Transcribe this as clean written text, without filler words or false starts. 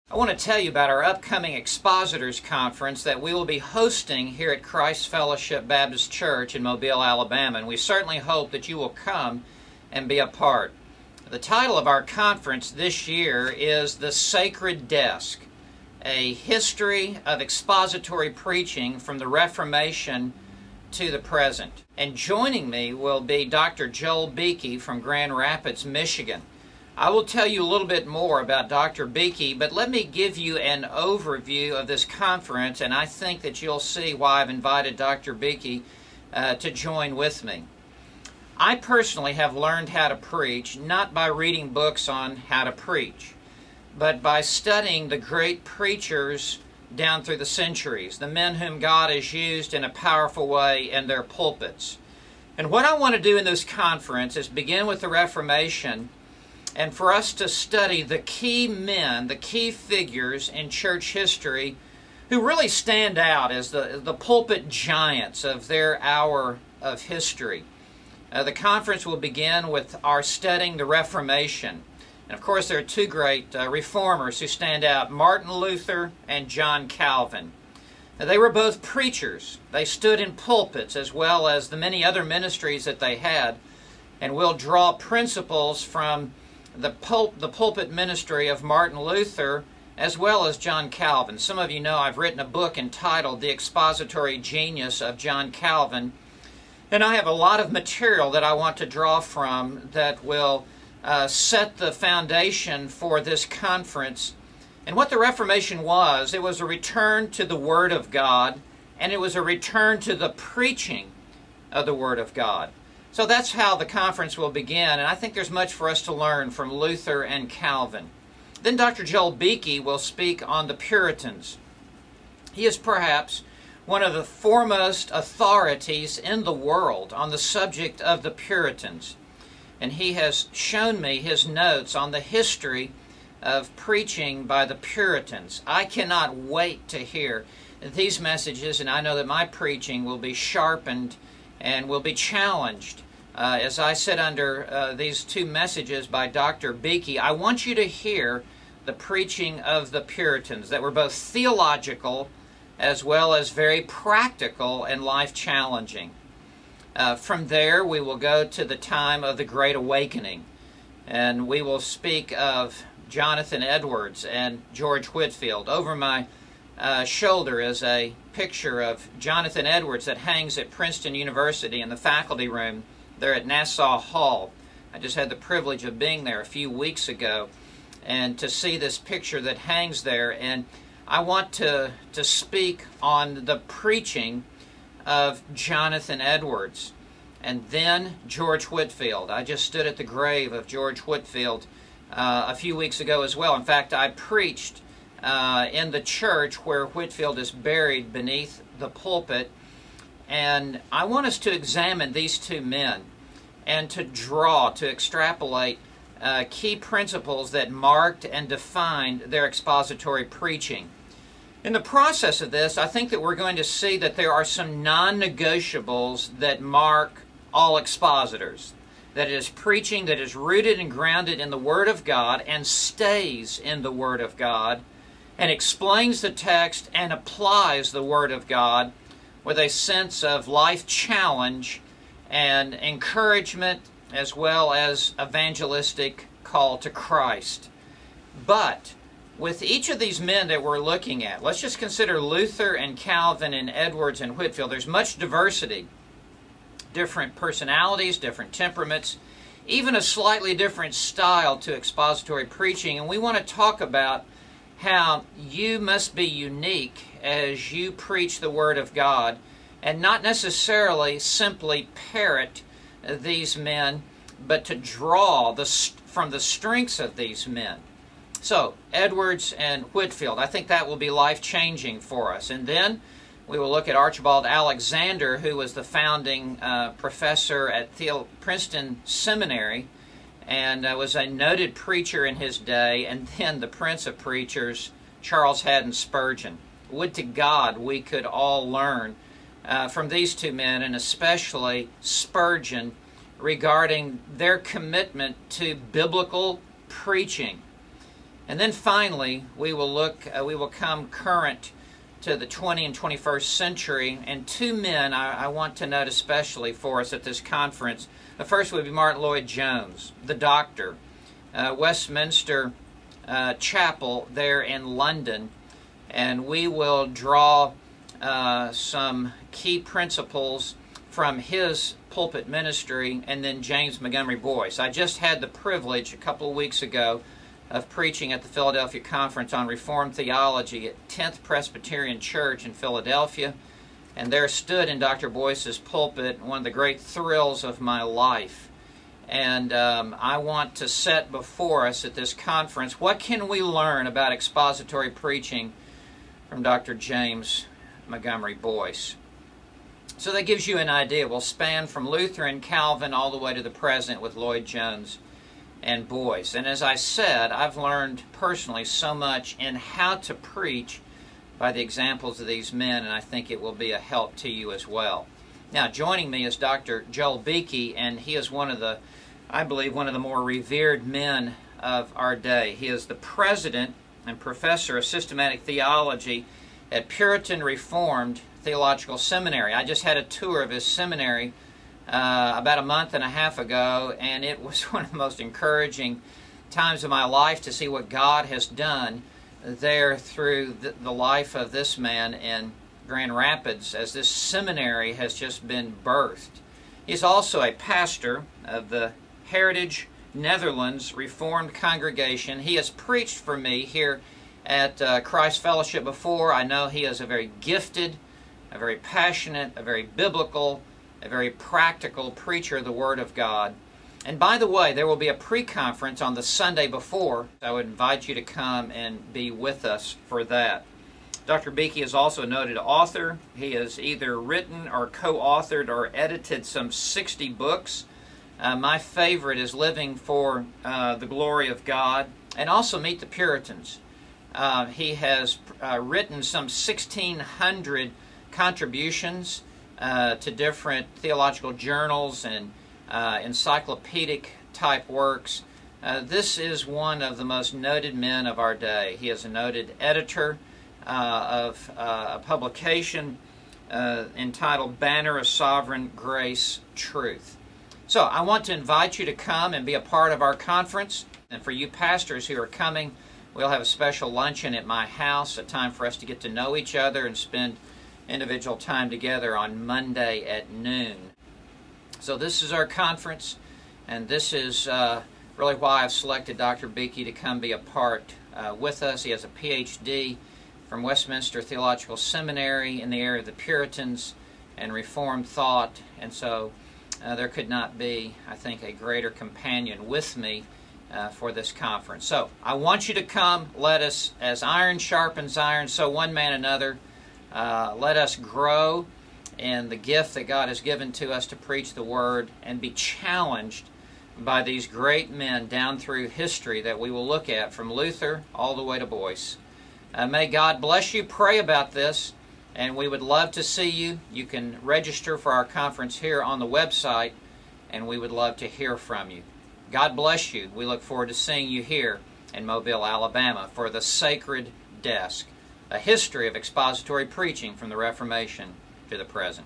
I want to tell you about our upcoming Expositors Conference that we will be hosting here at Christ Fellowship Baptist Church in Mobile, Alabama, and we certainly hope that you will come and be a part. The title of our conference this year is The Sacred Desk, a history of expository preaching from the Reformation to the present. And joining me will be Dr. Joel Beakey from Grand Rapids, Michigan. I will tell you a little bit more about Dr. Beakey, but let me give you an overview of this conference, and I think that you'll see why I've invited Dr. Beakey to join with me. I personally have learned how to preach, not by reading books on how to preach, but by studying the great preachers down through the centuries, the men whom God has used in a powerful way in their pulpits. And what I want to do in this conference is begin with the Reformation, and for us to study the key men, the key figures in church history who really stand out as the pulpit giants of their hour of history. The conference will begin with our studying the Reformation. And of course there are two great reformers who stand out, Martin Luther and John Calvin. Now, they were both preachers. They stood in pulpits as well as the many other ministries that they had, and we'll draw principles from the pulpit ministry of Martin Luther as well as John Calvin. Some of you know I've written a book entitled The Expository Genius of John Calvin, and I have a lot of material that I want to draw from that will set the foundation for this conference. And what the Reformation was, it was a return to the Word of God, and it was a return to the preaching of the Word of God. So that's how the conference will begin, and I think there's much for us to learn from Luther and Calvin. Then Dr. Joel Beakey will speak on the Puritans. He is perhaps one of the foremost authorities in the world on the subject of the Puritans, and he has shown me his notes on the history of preaching by the Puritans. I cannot wait to hear these messages, and I know that my preaching will be sharpened and will be challenged. As I sit under these two messages by Dr. Beakey, I want you to hear the preaching of the Puritans that were both theological as well as very practical and life-challenging. From there, we will go to the time of the Great Awakening, and we will speak of Jonathan Edwards and George Whitefield. Over my shoulder is a picture of Jonathan Edwards that hangs at Princeton University in the faculty room there at Nassau Hall. I just had the privilege of being there a few weeks ago and to see this picture that hangs there, and I want to speak on the preaching of Jonathan Edwards and then George Whitefield. I just stood at the grave of George Whitefield a few weeks ago as well. In fact, I preached in the church where Whitefield is buried beneath the pulpit, and I want us to examine these two men and to extrapolate key principles that marked and defined their expository preaching. In the process of this, I think that we're going to see that there are some non-negotiables that mark all expositors. That it is preaching that is rooted and grounded in the Word of God and stays in the Word of God, and explains the text and applies the Word of God with a sense of life challenge and encouragement as well as evangelistic call to Christ. But with each of these men that we're looking at, let's just consider Luther and Calvin and Edwards and Whitefield. There's much diversity, different personalities, different temperaments, even a slightly different style to expository preaching, and we want to talk about how you must be unique as you preach the Word of God and not necessarily simply parrot these men, but to draw from the strengths of these men. So, Edwards and Whitefield, I think that will be life-changing for us. And then we will look at Archibald Alexander, who was the founding professor at Princeton Seminary, and was a noted preacher in his day, and then the Prince of Preachers, Charles Haddon Spurgeon. Would to God we could all learn from these two men, and especially Spurgeon, regarding their commitment to biblical preaching. And then finally, we will come current to the 20th and 21st century, and two men I want to note especially for us at this conference. The first would be Martin Lloyd-Jones, the doctor, Westminster Chapel there in London, and we will draw some key principles from his pulpit ministry, and then James Montgomery Boyce. I just had the privilege a couple of weeks ago of preaching at the Philadelphia Conference on Reformed Theology at 10th Presbyterian Church in Philadelphia, and there stood in Dr. Boyce's pulpit one of the great thrills of my life. And I want to set before us at this conference, what can we learn about expository preaching from Dr. James Montgomery Boyce? So that gives you an idea. We'll span from Luther and Calvin all the way to the present with Lloyd-Jones and Boyce. And as I said, I've learned personally so much in how to preach by the examples of these men, and I think it will be a help to you as well. Now, joining me is Dr. Joel Beeke, and he is I believe, one of the more revered men of our day. He is the president and professor of systematic theology at Puritan Reformed Theological Seminary. I just had a tour of his seminary about a month and a half ago, and it was one of the most encouraging times of my life to see what God has done there through the life of this man in Grand Rapids as this seminary has just been birthed. He's also a pastor of the Heritage Netherlands Reformed congregation. He has preached for me here at Christ Fellowship before. I know he is a very gifted, a very passionate, a very biblical, a very practical preacher of the Word of God. And by the way, there will be a pre-conference on the Sunday before. I would invite you to come and be with us for that. Dr. Beeke is also a noted author. He has either written or co-authored or edited some 60 books. My favorite is Living for the Glory of God, and also Meet the Puritans. He has written some 1,600 contributions to different theological journals and encyclopedic type works. This is one of the most noted men of our day. He is a noted editor of a publication entitled Banner of Sovereign Grace Truth. So I want to invite you to come and be a part of our conference. And for you pastors who are coming, we'll have a special luncheon at my house, a time for us to get to know each other and spend individual time together on Monday at noon. So this is our conference, and this is really why I've selected Dr. Beeke to come be a part with us. He has a PhD from Westminster Theological Seminary in the area of the Puritans and Reformed thought, and so there could not be, I think, a greater companion with me for this conference. So I want you to come. Let us, as iron sharpens iron, so one man another. Let us grow in the gift that God has given to us to preach the Word and be challenged by these great men down through history that we will look at from Luther all the way to Boyce. May God bless you. Pray about this, and we would love to see you. You can register for our conference here on the website, and we would love to hear from you. God bless you. We look forward to seeing you here in Mobile, Alabama for the Sacred Desk, a history of expository preaching from the Reformation to the present.